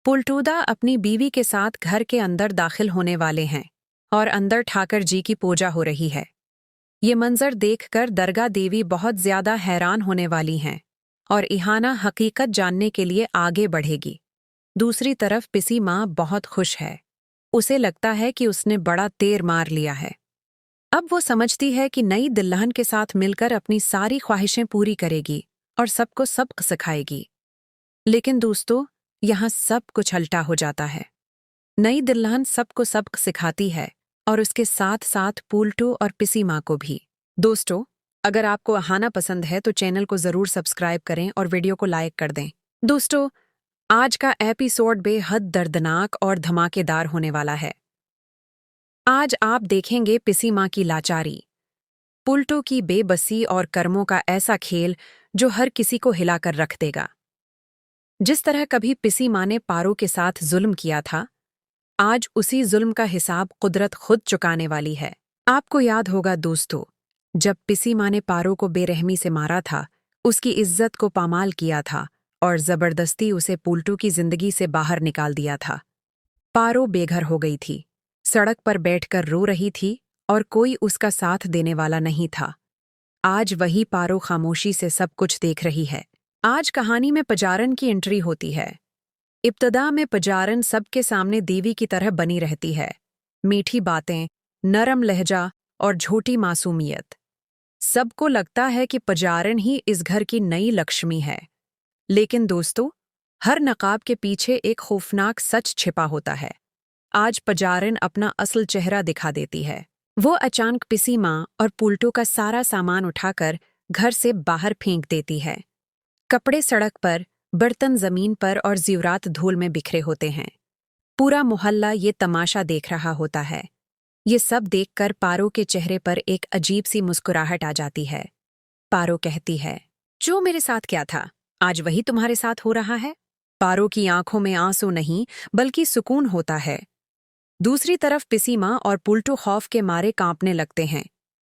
पुलटूदा अपनी बीवी के साथ घर के अंदर दाखिल होने वाले हैं और अंदर ठाकर जी की पूजा हो रही है। ये मंजर देखकर दरगाह देवी बहुत ज्यादा हैरान होने वाली हैं और इहाना हकीकत जानने के लिए आगे बढ़ेगी। दूसरी तरफ पिसी माँ बहुत खुश है। उसे लगता है कि उसने बड़ा तेर मार लिया है। अब वो समझती है कि नई दुल्हन के साथ मिलकर अपनी सारी ख्वाहिशें पूरी करेगी और सबको सबक सिखाएगी। लेकिन दोस्तों, यहाँ सब कुछ उल्टा हो जाता है। नई दुल्हन सबको सबक सिखाती है और उसके साथ साथ पुलटू और पिसी माँ को भी। दोस्तों, अगर आपको अहाना पसंद है तो चैनल को जरूर सब्सक्राइब करें और वीडियो को लाइक कर दें। दोस्तों, आज का एपिसोड बेहद दर्दनाक और धमाकेदार होने वाला है। आज आप देखेंगे पिसी माँ की लाचारी, पुलटू की बेबसी और कर्मों का ऐसा खेल जो हर किसी को हिलाकर रख देगा। जिस तरह कभी पिसी माँ ने पारो के साथ जुल्म किया था, आज उसी जुल्म का हिसाब कुदरत खुद चुकाने वाली है। आपको याद होगा दोस्तों, जब पिसी माँ ने पारो को बेरहमी से मारा था, उसकी इज्जत को पामाल किया था और जबरदस्ती उसे पुलटू की जिंदगी से बाहर निकाल दिया था। पारो बेघर हो गई थी, सड़क पर बैठकर रो रही थी और कोई उसका साथ देने वाला नहीं था। आज वही पारो खामोशी से सब कुछ देख रही है। आज कहानी में पजारन की एंट्री होती है। इब्तदा में पजारन सबके सामने देवी की तरह बनी रहती है। मीठी बातें, नरम लहजा और झूठी मासूमियत। सबको लगता है कि पजारन ही इस घर की नई लक्ष्मी है। लेकिन दोस्तों, हर नकाब के पीछे एक खौफनाक सच छिपा होता है। आज पजारन अपना असल चेहरा दिखा देती है। वो अचानक पिसी माँ और पुलटू का सारा सामान उठाकर घर से बाहर फेंक देती है। कपड़े सड़क पर, बर्तन जमीन पर और ज़ेवरात धूल में बिखरे होते हैं। पूरा मोहल्ला ये तमाशा देख रहा होता है। ये सब देखकर पारो के चेहरे पर एक अजीब सी मुस्कुराहट आ जाती है। पारो कहती है, जो मेरे साथ क्या था, आज वही तुम्हारे साथ हो रहा है। पारो की आंखों में आंसू नहीं बल्कि सुकून होता है। दूसरी तरफ पिसी माँ और पुलटू खौफ के मारे कांपने लगते हैं।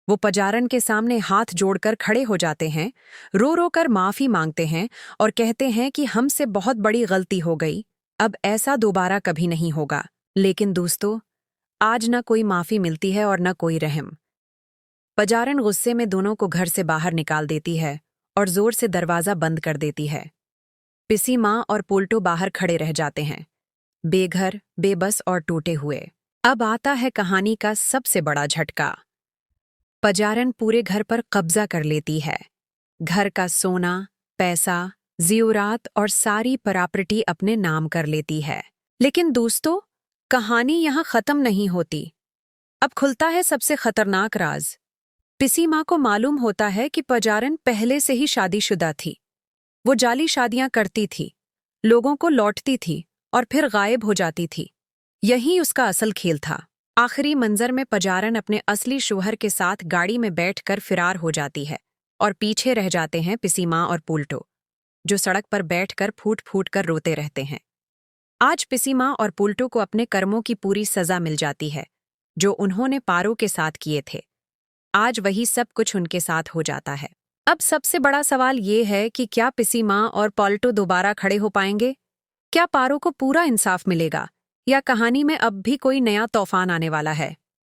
वो पजारन के सामने हाथ जोड़कर खड़े हो जाते हैं, रो रो कर माफी मांगते हैं और कहते हैं कि हमसे बहुत बड़ी गलती हो गई, अब ऐसा दोबारा कभी नहीं होगा। लेकिन दोस्तों, आज न कोई माफी मिलती है और न कोई रहम। पजारन गुस्से में दोनों को घर से बाहर निकाल देती है और जोर से दरवाजा बंद कर देती है। पिसी माँ और पुलटू बाहर खड़े रह जाते हैं, बेघर, बेबस और टूटे हुए। अब आता है कहानी का सबसे बड़ा झटका। पजारन पूरे घर पर कब्जा कर लेती है। घर का सोना, पैसा, ज़ेवरात और सारी प्रॉपर्टी अपने नाम कर लेती है। लेकिन दोस्तों, कहानी यहाँ खत्म नहीं होती। अब खुलता है सबसे खतरनाक राज। पिसी माँ को मालूम होता है कि पजारन पहले से ही शादीशुदा थी। वो जाली शादियां करती थी, लोगों को लौटती थी और फिर गायब हो जाती थी। यही उसका असल खेल था। आखिरी मंजर में पजारन अपने असली शौहर के साथ गाड़ी में बैठकर फिरार हो जाती है और पीछे रह जाते हैं पिसी माँ और पुलटू, जो सड़क पर बैठकर फूट फूट कर रोते रहते हैं। आज पिसी माँ और पुलटू को अपने कर्मों की पूरी सजा मिल जाती है, जो उन्होंने पारो के साथ किए थे। आज वही सब कुछ उनके साथ हो जाता है। अब सबसे बड़ा सवाल ये है कि क्या पिसी माँ और पुलटू दोबारा खड़े हो पाएंगे? क्या पारो को पूरा इंसाफ मिलेगा या कहानी में अब भी कोई नया तूफान आने वाला है?